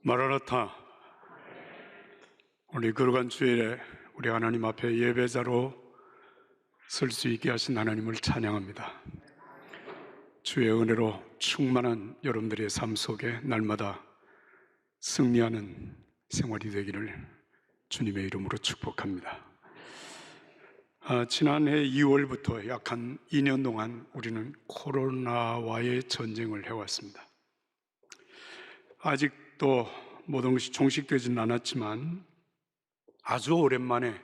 마라나타, 우리 거룩한 주일에 우리 하나님 앞에 예배자로 설 수 있게 하신 하나님을 찬양합니다. 주의 은혜로 충만한 여러분들의 삶 속에 날마다 승리하는 생활이 되기를 주님의 이름으로 축복합니다. 지난해 2월부터 약 한 2년 동안 우리는 코로나와의 전쟁을 해왔습니다. 아직도 모든 것이 종식되지는 않았지만 아주 오랜만에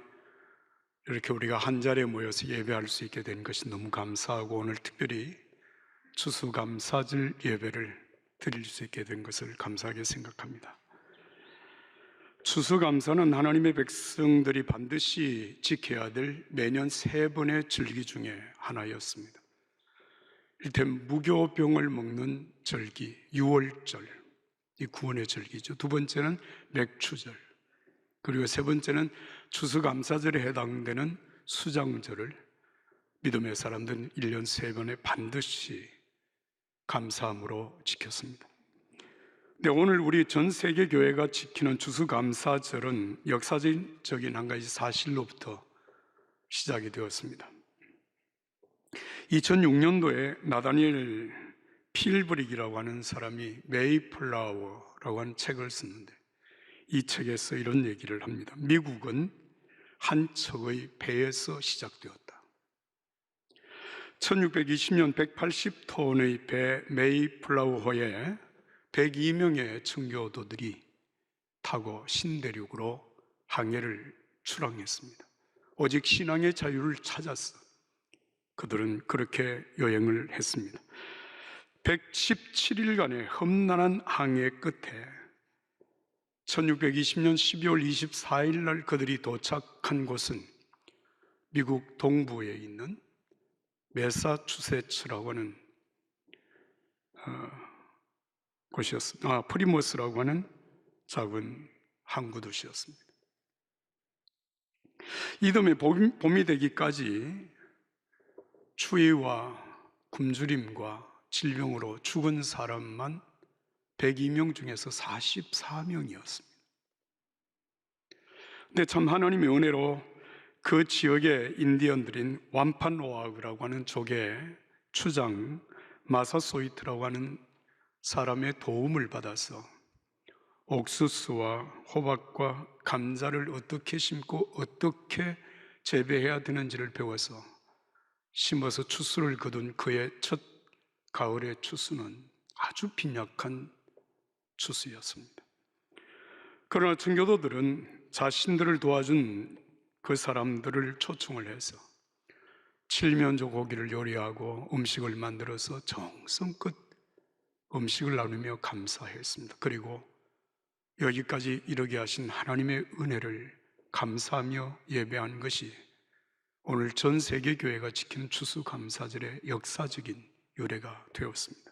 이렇게 우리가 한 자리에 모여서 예배할 수 있게 된 것이 너무 감사하고, 오늘 특별히 추수감사절 예배를 드릴 수 있게 된 것을 감사하게 생각합니다. 추수감사는 하나님의 백성들이 반드시 지켜야 될 매년 3번의 절기 중에 하나였습니다. 이를테면 무교병을 먹는 절기, 유월절, 이 구원의 절기죠. 두 번째는 맥추절, 그리고 세 번째는 추수감사절에 해당되는 수장절을 믿음의 사람들은 1년 3번에 반드시 감사함으로 지켰습니다. 근데 오늘 우리 전 세계 교회가 지키는 추수감사절은 역사적인 한 가지 사실로부터 시작이 되었습니다. 2006년도에 나다니엘 필브릭이라고 하는 사람이 메이플라워라고 하는 책을 썼는데, 이 책에서 이런 얘기를 합니다. 미국은 한 척의 배에서 시작되었다. 1620년 180톤의 배 메이플라워호에 102명의 청교도들이 타고 신대륙으로 항해를 출항했습니다. 오직 신앙의 자유를 찾았어. 그들은 그렇게 여행을 했습니다. 117일간의 험난한 항해 끝에 1620년 12월 24일 날 그들이 도착한 곳은 미국 동부에 있는 매사추세츠라고 하는 곳이었습니다. 프리머스라고 하는 작은 항구 도시였습니다. 이듬해 봄이 되기까지 추위와 굶주림과 질병으로 죽은 사람만 102명 중에서 44명이었습니다. 근데 참 하나님의 은혜로 그 지역의 인디언들인 완판오아그라고 하는 족의 추장 마사소이트라고 하는 사람의 도움을 받아서 옥수수와 호박과 감자를 어떻게 심고 어떻게 재배해야 되는지를 배워서 심어서 추수를 거둔 그의 첫 가을의 추수는 아주 빈약한 추수였습니다. 그러나 청교도들은 자신들을 도와준 그 사람들을 초청을 해서 칠면조 고기를 요리하고 음식을 만들어서 정성껏 음식을 나누며 감사했습니다. 그리고 여기까지 이르게 하신 하나님의 은혜를 감사하며 예배한 것이 오늘 전 세계 교회가 지키는 추수감사절의 역사적인 유래가 되었습니다.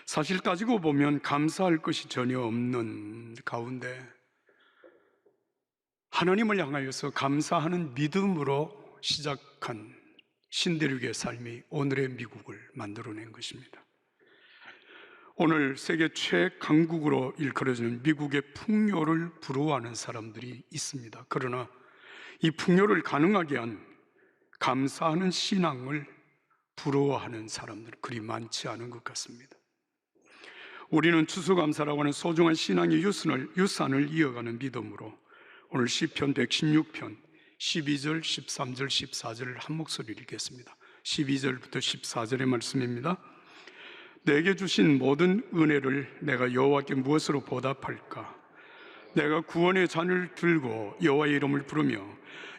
사실 따지고 보면 감사할 것이 전혀 없는 가운데 하나님을 향하여서 감사하는 믿음으로 시작한 신대륙의 삶이 오늘의 미국을 만들어낸 것입니다. 오늘 세계 최강국으로 일컬어지는 미국의 풍요를 부러워하는 사람들이 있습니다. 그러나 이 풍요를 가능하게 한 감사하는 신앙을 부러워하는 사람들은 그리 많지 않은 것 같습니다. 우리는 추수감사라고 하는 소중한 신앙의 유산을 이어가는 믿음으로 오늘 시편 116편 12절, 13절, 14절을 한 목소리로 읽겠습니다. 12절부터 14절의 말씀입니다. 내게 주신 모든 은혜를 내가 여호와께 무엇으로 보답할까? 내가 구원의 잔을 들고 여호와의 이름을 부르며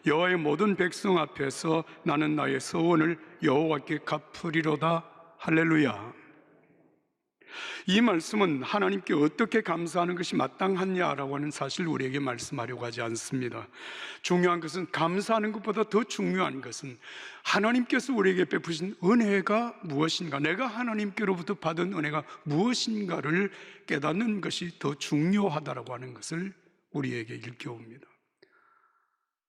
여호와의 모든 백성 앞에서 나는 나의 서원을 여호와께 갚으리로다. 할렐루야. 이 말씀은 하나님께 어떻게 감사하는 것이 마땅하냐라고 하는 사실을 우리에게 말씀하려고 하지 않습니다. 중요한 것은, 감사하는 것보다 더 중요한 것은 하나님께서 우리에게 베푸신 은혜가 무엇인가, 내가 하나님께로부터 받은 은혜가 무엇인가를 깨닫는 것이 더 중요하다라고 하는 것을 우리에게 일깨웁니다.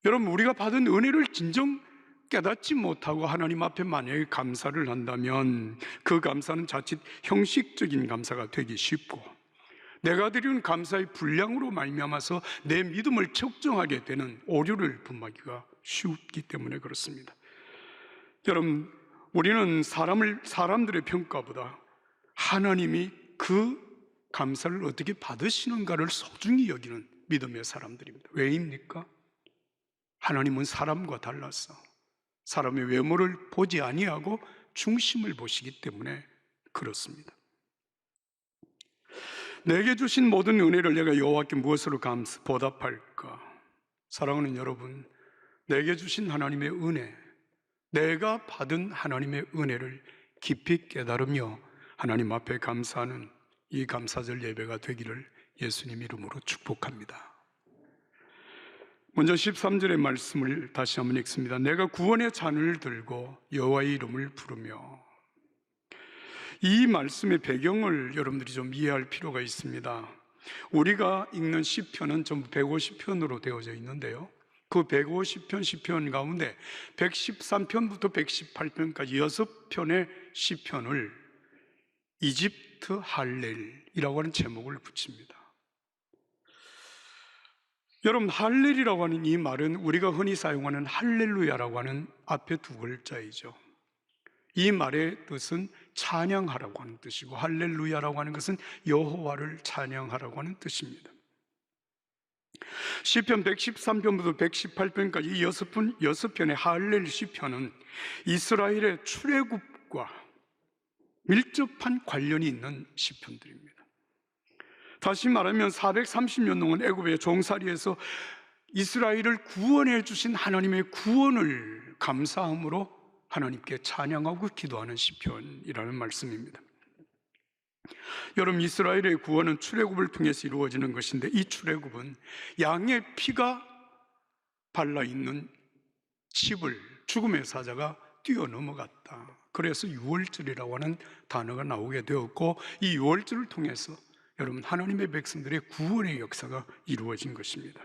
여러분, 우리가 받은 은혜를 진정 깨닫지 못하고 하나님 앞에 만약에 감사를 한다면 그 감사는 자칫 형식적인 감사가 되기 쉽고, 내가 드리는 감사의 분량으로 말미암아서 내 믿음을 측정하게 되는 오류를 범하기가 쉽기 때문에 그렇습니다. 여러분, 우리는 사람들의 평가보다 하나님이 그 감사를 어떻게 받으시는가를 소중히 여기는 믿음의 사람들입니다. 왜입니까? 하나님은 사람과 달라서 사람의 외모를 보지 아니하고 중심을 보시기 때문에 그렇습니다. 내게 주신 모든 은혜를 내가 여호와께 무엇으로 보답할까? 사랑하는 여러분, 내게 주신 하나님의 은혜, 내가 받은 하나님의 은혜를 깊이 깨달으며 하나님 앞에 감사하는 이 감사절 예배가 되기를 예수님 이름으로 축복합니다. 먼저 13절의 말씀을 다시 한번 읽습니다. 내가 구원의 잔을 들고 여호와의 이름을 부르며. 이 말씀의 배경을 여러분들이 좀 이해할 필요가 있습니다. 우리가 읽는 시편은 전부 150편으로 되어져 있는데요, 그 150편 시편 가운데 113편부터 118편까지 6편의 시편을 이집트 할렐이라고 하는 제목을 붙입니다. 여러분, 할렐이라고 하는 이 말은 우리가 흔히 사용하는 할렐루야라고 하는 앞에 두 글자이죠. 이 말의 뜻은 찬양하라고 하는 뜻이고, 할렐루야라고 하는 것은 여호와를 찬양하라고 하는 뜻입니다. 시편 113편부터 118편까지 이 6편의 할렐 시편은 이스라엘의 출애굽과 밀접한 관련이 있는 시편들입니다. 다시 말하면 430년 동안 애굽의 종살이에서 이스라엘을 구원해 주신 하나님의 구원을 감사함으로 하나님께 찬양하고 기도하는 시편이라는 말씀입니다. 여러분, 이스라엘의 구원은 출애굽을 통해서 이루어지는 것인데, 이 출애굽은 양의 피가 발라있는 칩을 죽음의 사자가 뛰어넘어갔다. 그래서 유월절이라고 하는 단어가 나오게 되었고, 이 유월절을 통해서 여러분, 하나님의 백성들의 구원의 역사가 이루어진 것입니다.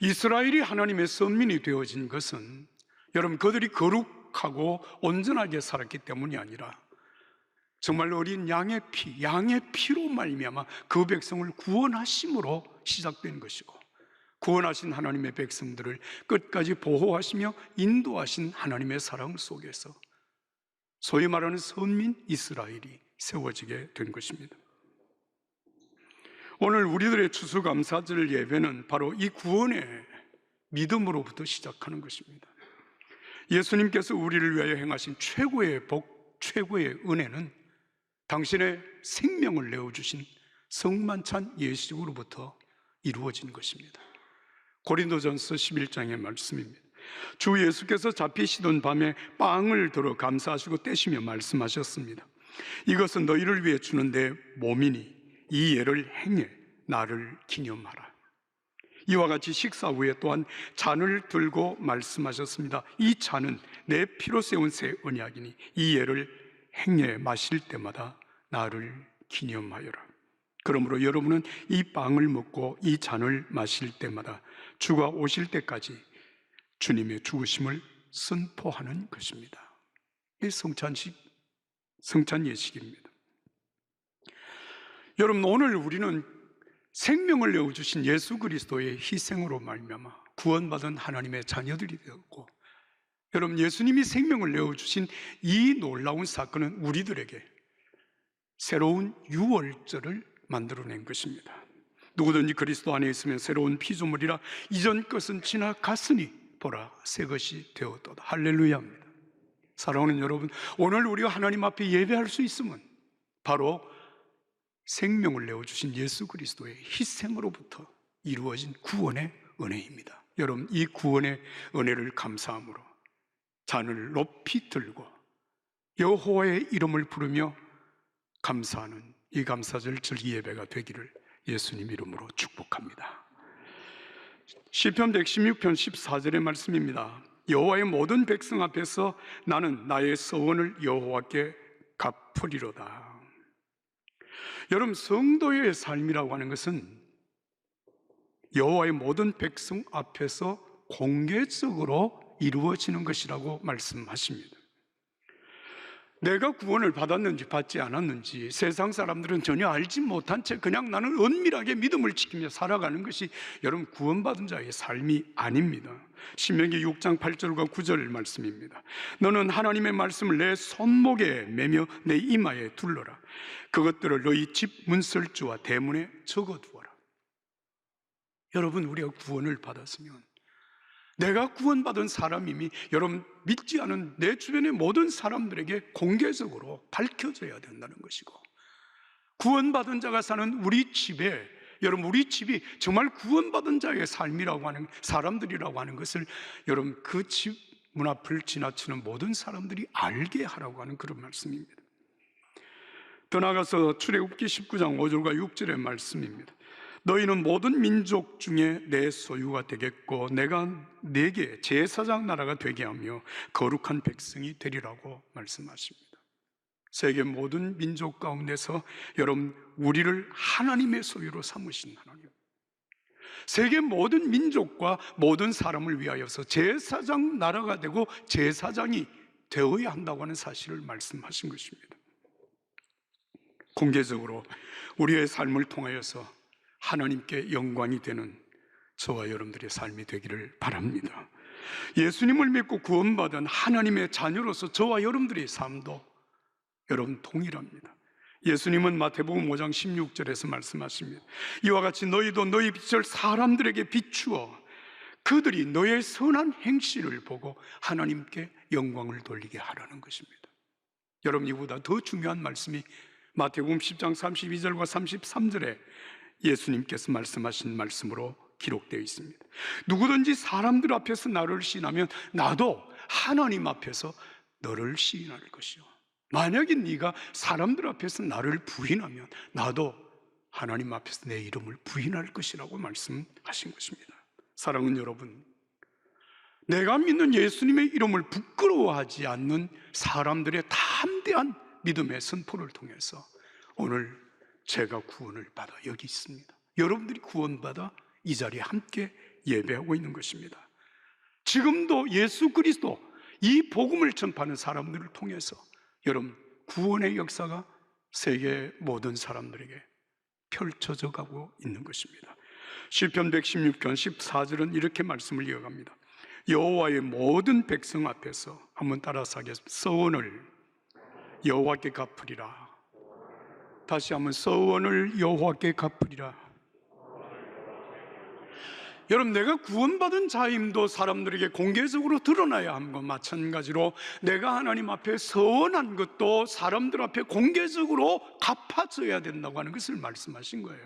이스라엘이 하나님의 선민이 되어진 것은 여러분, 그들이 거룩하고 온전하게 살았기 때문이 아니라 정말 어린 양의 피로 말미암아 그 백성을 구원하심으로 시작된 것이고, 구원하신 하나님의 백성들을 끝까지 보호하시며 인도하신 하나님의 사랑 속에서 소위 말하는 선민 이스라엘이 세워지게 된 것입니다. 오늘 우리들의 추수감사절 예배는 바로 이 구원의 믿음으로부터 시작하는 것입니다. 예수님께서 우리를 위하여 행하신 최고의 복, 최고의 은혜는 당신의 생명을 내어주신 성만찬 예식으로부터 이루어진 것입니다. 고린도전서 11장의 말씀입니다. 주 예수께서 잡히시던 밤에 빵을 들어 감사하시고 떼시며 말씀하셨습니다. 이것은 너희를 위해 주는 내 몸이니 이 예를 행해 나를 기념하라. 이와 같이 식사 후에 또한 잔을 들고 말씀하셨습니다. 이 잔은 내 피로 세운 새 언약이니 이 예를 행해 마실 때마다 나를 기념하여라. 그러므로 여러분은 이 빵을 먹고 이 잔을 마실 때마다 주가 오실 때까지 주님의 죽으심을 선포하는 것입니다. 이 성찬 예식입니다. 여러분, 오늘 우리는 생명을 내어주신 예수 그리스도의 희생으로 말미암아 구원받은 하나님의 자녀들이 되었고, 여러분, 예수님이 생명을 내어주신 이 놀라운 사건은 우리들에게 새로운 유월절을 만들어낸 것입니다. 누구든지 그리스도 안에 있으면 새로운 피조물이라 이전 것은 지나갔으니 보라 새 것이 되었도다. 할렐루야입니다. 사랑하는 여러분, 오늘 우리가 하나님 앞에 예배할 수 있음은 바로 생명을 내어주신 예수 그리스도의 희생으로부터 이루어진 구원의 은혜입니다. 여러분, 이 구원의 은혜를 감사함으로 잔을 높이 들고 여호와의 이름을 부르며 감사하는 이 감사절 절기 예배가 되기를 예수님 이름으로 축복합니다. 시편 116편 14절의 말씀입니다. 여호와의 모든 백성 앞에서 나는 나의 서원을 여호와께 갚으리로다. 여러분, 성도의 삶이라고 하는 것은 여호와의 모든 백성 앞에서 공개적으로 이루어지는 것이라고 말씀하십니다. 내가 구원을 받았는지 받지 않았는지 세상 사람들은 전혀 알지 못한 채 그냥 나는 은밀하게 믿음을 지키며 살아가는 것이 여러분 구원받은 자의 삶이 아닙니다. 신명기 6장 8절과 9절 말씀입니다. 너는 하나님의 말씀을 내 손목에 매며 내 이마에 둘러라. 그것들을 너희 집 문설주와 대문에 적어두어라. 여러분, 우리가 구원을 받았으면 내가 구원받은 사람임이 여러분 믿지 않은 내 주변의 모든 사람들에게 공개적으로 밝혀져야 된다는 것이고, 구원받은 자가 사는 우리 집에, 여러분 우리 집이 정말 구원받은 자의 삶이라고 하는 사람들이라고 하는 것을 여러분 그 집 문 앞을 지나치는 모든 사람들이 알게 하라고 하는 그런 말씀입니다. 더 나아가서 출애굽기 19장 5절과 6절의 말씀입니다. 너희는 모든 민족 중에 내 소유가 되겠고 내가 네게 제사장 나라가 되게 하며 거룩한 백성이 되리라고 말씀하십니다. 세계 모든 민족 가운데서 여러분 우리를 하나님의 소유로 삼으신 하나님, 세계 모든 민족과 모든 사람을 위하여서 제사장 나라가 되고 제사장이 되어야 한다고 하는 사실을 말씀하신 것입니다. 공개적으로 우리의 삶을 통하여서 하나님께 영광이 되는 저와 여러분들의 삶이 되기를 바랍니다. 예수님을 믿고 구원받은 하나님의 자녀로서 저와 여러분들의 삶도 여러분 동일합니다. 예수님은 마태복음 5장 16절에서 말씀하십니다. 이와 같이 너희도 너희 빛을 사람들에게 비추어 그들이 너의 선한 행실을 보고 하나님께 영광을 돌리게 하라는 것입니다. 여러분, 이보다 더 중요한 말씀이 마태복음 10장 32절과 33절에 예수님께서 말씀하신 말씀으로 기록되어 있습니다. 누구든지 사람들 앞에서 나를 시인하면 나도 하나님 앞에서 너를 시인할 것이요, 만약에 네가 사람들 앞에서 나를 부인하면 나도 하나님 앞에서 내 이름을 부인할 것이라고 말씀하신 것입니다. 사랑하는 여러분, 내가 믿는 예수님의 이름을 부끄러워하지 않는 사람들의 담대한 믿음의 선포를 통해서 오늘 제가 구원을 받아 여기 있습니다. 여러분들이 구원받아 이 자리에 함께 예배하고 있는 것입니다. 지금도 예수 그리스도 이 복음을 전파하는 사람들을 통해서 여러분 구원의 역사가 세계 모든 사람들에게 펼쳐져 가고 있는 것입니다. 시편 116편 14절은 이렇게 말씀을 이어갑니다. 여호와의 모든 백성 앞에서 한번 따라서 하겠습니다. 서원을 여호와께 갚으리라. 다시 한번 서원을 여호와께 갚으리라. 여러분, 내가 구원받은 자임도 사람들에게 공개적으로 드러나야 함과 마찬가지로 내가 하나님 앞에 서원한 것도 사람들 앞에 공개적으로 갚아져야 된다고 하는 것을 말씀하신 거예요.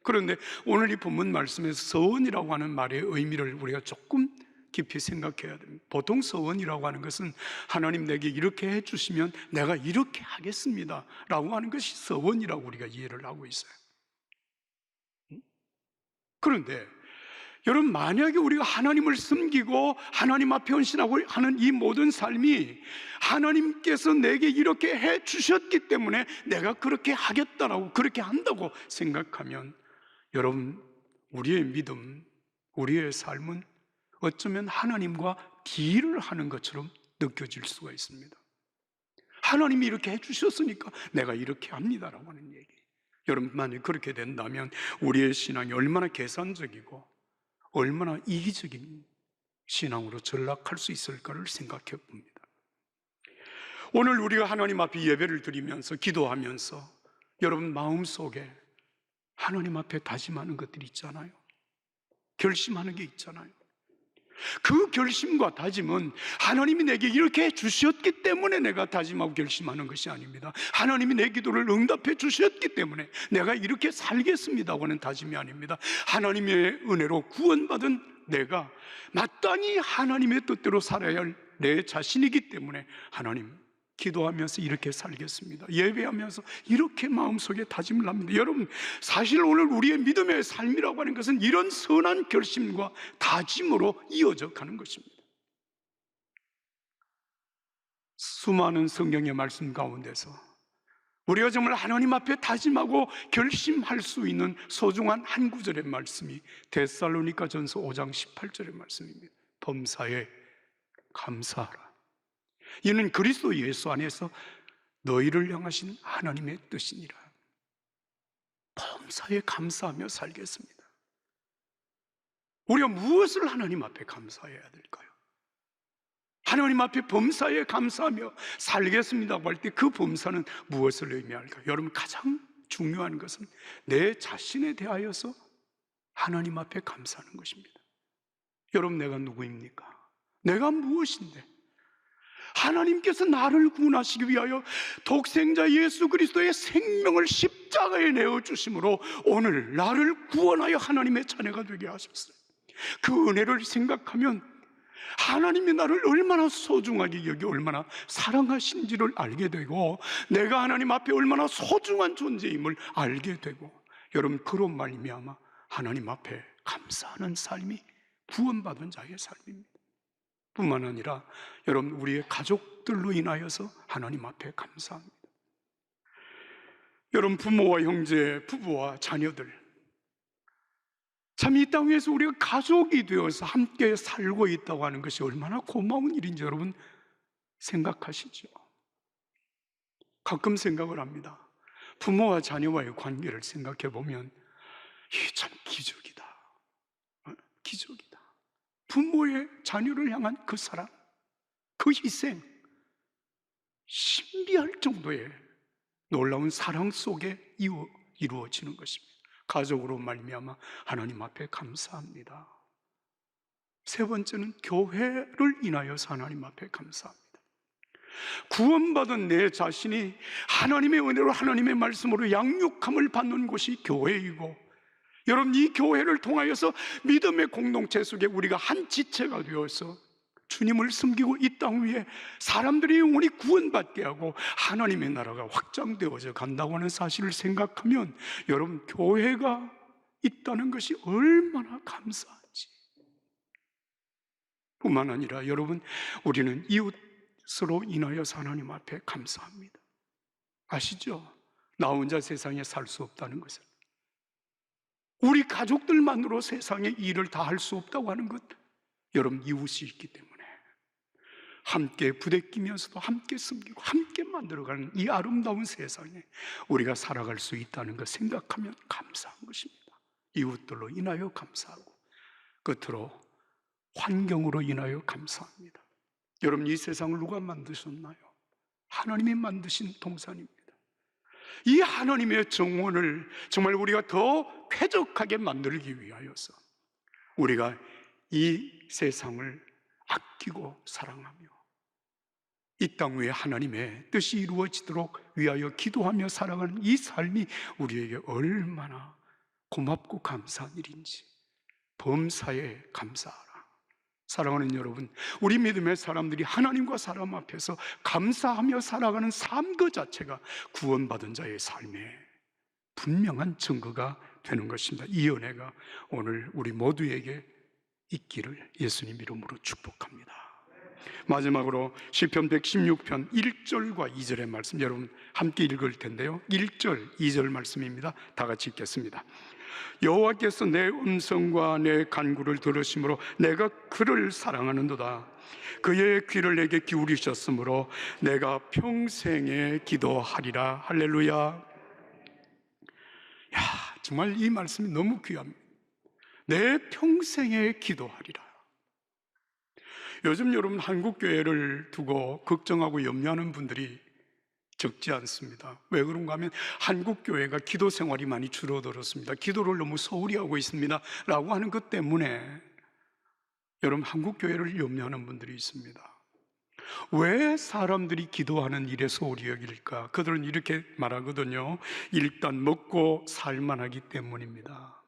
그런데 오늘 이 본문 말씀에서 서원이라고 하는 말의 의미를 우리가 조금 깊이 생각해야 됩니다. 보통 서원이라고 하는 것은 하나님 내게 이렇게 해주시면 내가 이렇게 하겠습니다 라고 하는 것이 서원이라고 우리가 이해를 하고 있어요. 그런데 여러분, 만약에 우리가 하나님을 섬기고 하나님 앞에 헌신하고 하는 이 모든 삶이 하나님께서 내게 이렇게 해 주셨기 때문에 내가 그렇게 하겠다라고 그렇게 한다고 생각하면 여러분, 우리의 믿음, 우리의 삶은 어쩌면 하나님과 딜을 하는 것처럼 느껴질 수가 있습니다. 하나님이 이렇게 해주셨으니까 내가 이렇게 합니다라고 하는 얘기. 여러분, 만약 그렇게 된다면 우리의 신앙이 얼마나 계산적이고 얼마나 이기적인 신앙으로 전락할 수 있을까를 생각해 봅니다. 오늘 우리가 하나님 앞에 예배를 드리면서 기도하면서 여러분 마음속에 하나님 앞에 다짐하는 것들이 있잖아요. 결심하는 게 있잖아요. 그 결심과 다짐은 하나님이 내게 이렇게 주셨기 때문에 내가 다짐하고 결심하는 것이 아닙니다. 하나님이 내 기도를 응답해 주셨기 때문에 내가 이렇게 살겠습니다고 하는 다짐이 아닙니다. 하나님의 은혜로 구원받은 내가 마땅히 하나님의 뜻대로 살아야 할 내 자신이기 때문에 하나님, 기도하면서 이렇게 살겠습니다, 예배하면서 이렇게 마음속에 다짐을 합니다. 여러분, 사실 오늘 우리의 믿음의 삶이라고 하는 것은 이런 선한 결심과 다짐으로 이어져 가는 것입니다. 수많은 성경의 말씀 가운데서 우리가 정말 하나님 앞에 다짐하고 결심할 수 있는 소중한 한 구절의 말씀이 데살로니가전서 5장 18절의 말씀입니다. 범사에 감사하라. 이는 그리스도 예수 안에서 너희를 향하신 하나님의 뜻이니라. 범사에 감사하며 살겠습니다. 우리가 무엇을 하나님 앞에 감사해야 될까요? 하나님 앞에 범사에 감사하며 살겠습니다고 할 때 그 범사는 무엇을 의미할까요? 여러분, 가장 중요한 것은 내 자신에 대하여서 하나님 앞에 감사하는 것입니다. 여러분, 내가 누구입니까? 내가 무엇인데? 하나님께서 나를 구원하시기 위하여 독생자 예수 그리스도의 생명을 십자가에 내어주심으로 오늘 나를 구원하여 하나님의 자녀가 되게 하셨어요. 그 은혜를 생각하면 하나님이 나를 얼마나 소중하게 여기 얼마나 사랑하신지를 알게 되고, 내가 하나님 앞에 얼마나 소중한 존재임을 알게 되고, 여러분, 그로 말미암아 하나님 앞에 감사하는 삶이 구원받은 자의 삶입니다. 뿐만 아니라 여러분, 우리의 가족들로 인하여서 하나님 앞에 감사합니다. 여러분, 부모와 형제, 부부와 자녀들, 참 이 땅 위에서 우리가 가족이 되어서 함께 살고 있다고 하는 것이 얼마나 고마운 일인지 여러분 생각하시죠? 가끔 생각을 합니다. 부모와 자녀와의 관계를 생각해 보면 이게 참 기적이다. 기적이다. 부모의 자녀를 향한 그 사랑, 그 희생, 신비할 정도의 놀라운 사랑 속에 이루어지는 것입니다. 가족으로 말미암아 하나님 앞에 감사합니다. 세 번째는 교회를 인하여서 하나님 앞에 감사합니다. 구원받은 내 자신이 하나님의 은혜로 하나님의 말씀으로 양육함을 받는 곳이 교회이고, 여러분, 이 교회를 통하여서 믿음의 공동체 속에 우리가 한 지체가 되어서 주님을 섬기고 이 땅 위에 사람들이 영원히 구원받게 하고 하나님의 나라가 확장되어져 간다고 하는 사실을 생각하면 여러분, 교회가 있다는 것이 얼마나 감사한지. 뿐만 아니라 여러분, 우리는 이웃으로 인하여서 하나님 앞에 감사합니다. 아시죠? 나 혼자 세상에 살 수 없다는 것을, 우리 가족들만으로 세상에 일을 다 할 수 없다고 하는 것, 여러분, 이웃이 있기 때문에 함께 부대끼면서도 함께 섬기고 함께 만들어가는 이 아름다운 세상에 우리가 살아갈 수 있다는 것 생각하면 감사한 것입니다. 이웃들로 인하여 감사하고, 끝으로 환경으로 인하여 감사합니다. 여러분, 이 세상을 누가 만드셨나요? 하나님이 만드신 동산입니다. 이 하나님의 정원을 정말 우리가 더 쾌적하게 만들기 위하여서 우리가 이 세상을 아끼고 사랑하며 이 땅 위에 하나님의 뜻이 이루어지도록 위하여 기도하며 살아가는 이 삶이 우리에게 얼마나 고맙고 감사한 일인지 범사에 감사하라. 사랑하는 여러분, 우리 믿음의 사람들이 하나님과 사람 앞에서 감사하며 살아가는 삶 그 자체가 구원받은 자의 삶의 분명한 증거가 되는 것입니다. 이 은혜가 오늘 우리 모두에게 있기를 예수님 이름으로 축복합니다. 마지막으로 시편 116편 1절과 2절의 말씀, 여러분 함께 읽을 텐데요. 1절, 2절 말씀입니다. 다 같이 읽겠습니다. 여호와께서 내 음성과 내 간구를 들으심으로 내가 그를 사랑하는도다. 그의 귀를 내게 기울이셨으므로 내가 평생에 기도하리라. 할렐루야. 야, 정말 이 말씀이 너무 귀합니다. 내 평생에 기도하리라. 요즘 여러분, 한국교회를 두고 걱정하고 염려하는 분들이 적지 않습니다. 왜 그런가 하면 한국교회가 기도 생활이 많이 줄어들었습니다. 기도를 너무 소홀히 하고 있습니다 라고 하는 것 때문에 여러분, 한국교회를 염려하는 분들이 있습니다. 왜 사람들이 기도하는 일에 소홀히 여길까? 그들은 이렇게 말하거든요. 일단 먹고 살만하기 때문입니다.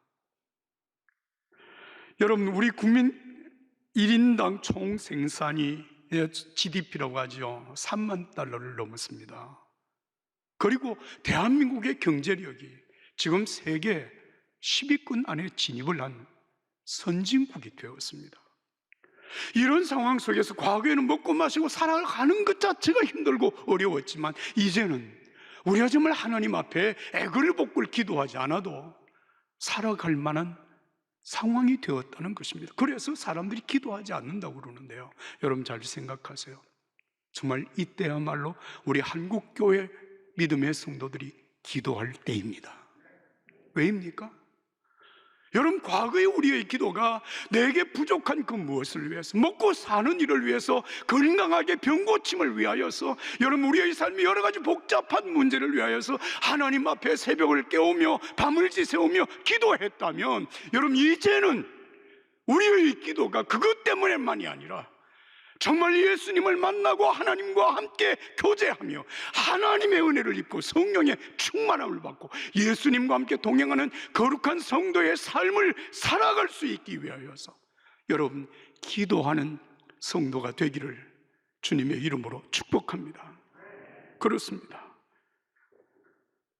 여러분, 우리 국민 1인당 총 생산이 GDP라고 하죠. 3만 달러를 넘었습니다. 그리고 대한민국의 경제력이 지금 세계 10위권 안에 진입을 한 선진국이 되었습니다. 이런 상황 속에서 과거에는 먹고 마시고 살아가는 것 자체가 힘들고 어려웠지만 이제는 우리가 정말 하나님 앞에 애걸복걸 기도하지 않아도 살아갈 만한 상황이 되었다는 것입니다. 그래서 사람들이 기도하지 않는다고 그러는데요. 여러분 잘 생각하세요. 정말 이때야말로 우리 한국교회 믿음의 성도들이 기도할 때입니다. 왜입니까? 여러분, 과거의 우리의 기도가 내게 부족한 그 무엇을 위해서, 먹고 사는 일을 위해서, 건강하게 병 고침을 위하여서, 여러분 우리의 삶이 여러 가지 복잡한 문제를 위하여서 하나님 앞에 새벽을 깨우며 밤을 지새우며 기도했다면, 여러분 이제는 우리의 기도가 그것 때문에만이 아니라 정말 예수님을 만나고 하나님과 함께 교제하며 하나님의 은혜를 입고 성령의 충만함을 받고 예수님과 함께 동행하는 거룩한 성도의 삶을 살아갈 수 있기 위하여서 여러분 기도하는 성도가 되기를 주님의 이름으로 축복합니다. 그렇습니다.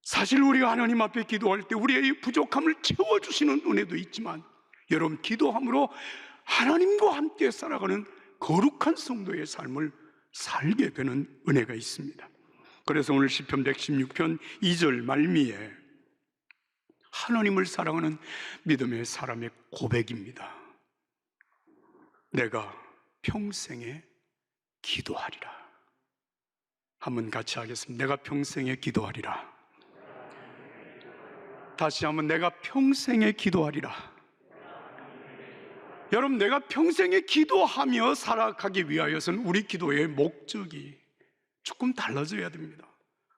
사실 우리가 하나님 앞에 기도할 때 우리의 부족함을 채워주시는 은혜도 있지만, 여러분 기도함으로 하나님과 함께 살아가는 거룩한 성도의 삶을 살게 되는 은혜가 있습니다. 그래서 오늘 시편 116편 2절 말미에 하나님을 사랑하는 믿음의 사람의 고백입니다. 내가 평생에 기도하리라. 한번 같이 하겠습니다. 내가 평생에 기도하리라. 다시 한번, 내가 평생에 기도하리라. 여러분, 내가 평생에 기도하며 살아가기 위하여서는 우리 기도의 목적이 조금 달라져야 됩니다.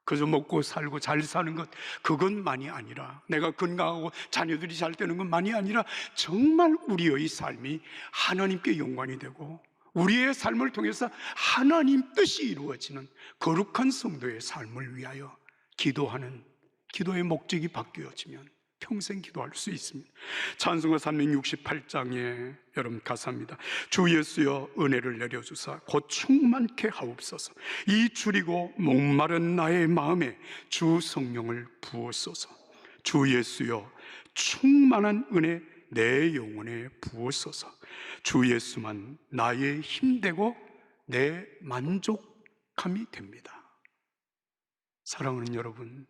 그저 먹고 살고 잘 사는 것, 그것만이 아니라, 내가 건강하고 자녀들이 잘 되는 것만이 아니라 정말 우리의 삶이 하나님께 영광이 되고 우리의 삶을 통해서 하나님 뜻이 이루어지는 거룩한 성도의 삶을 위하여 기도하는 기도의 목적이 바뀌어지면 평생 기도할 수 있습니다. 찬송가 368장에 여러분 가사입니다. 주 예수여 은혜를 내려주사 곧 충만케 하옵소서. 이 줄이고 목마른 나의 마음에 주 성령을 부으소서. 주 예수여 충만한 은혜 내 영혼에 부으소서. 주 예수만 나의 힘되고 내 만족함이 됩니다. 사랑하는 여러분,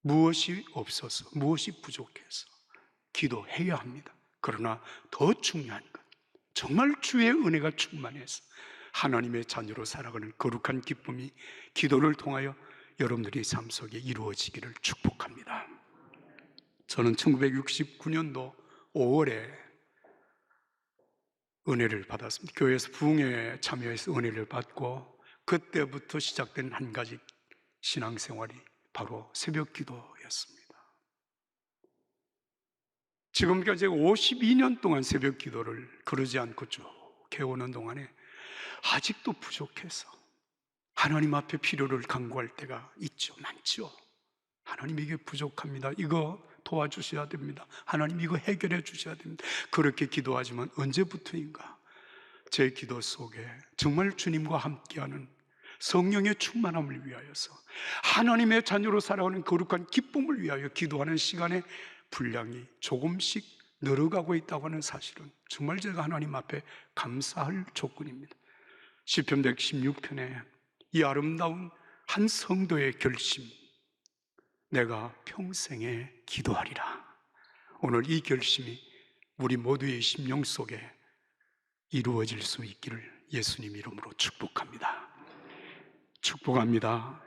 무엇이 없어서, 무엇이 부족해서 기도해야 합니다. 그러나 더 중요한 것, 정말 주의 은혜가 충만해서 하나님의 자녀로 살아가는 거룩한 기쁨이 기도를 통하여 여러분들의 삶 속에 이루어지기를 축복합니다. 저는 1969년도 5월에 은혜를 받았습니다. 교회에서 부흥회에 참여해서 은혜를 받고, 그때부터 시작된 한 가지 신앙생활이 바로 새벽 기도였습니다. 지금까지 52년 동안 새벽 기도를 그러지 않고 쭉 해오는 동안에 아직도 부족해서 하나님 앞에 필요를 간구할 때가 있죠. 많죠. 하나님 이게 부족합니다. 이거 도와주셔야 됩니다. 하나님 이거 해결해 주셔야 됩니다. 그렇게 기도하지만 언제부터인가 제 기도 속에 정말 주님과 함께하는 성령의 충만함을 위하여서 하나님의 자녀로 살아가는 거룩한 기쁨을 위하여 기도하는 시간의 분량이 조금씩 늘어가고 있다고 하는 사실은 정말 제가 하나님 앞에 감사할 조건입니다. 시편 116편에 이 아름다운 한 성도의 결심, 내가 평생에 기도하리라. 오늘 이 결심이 우리 모두의 심령 속에 이루어질 수 있기를 예수님 이름으로 축복합니다. 축복합니다.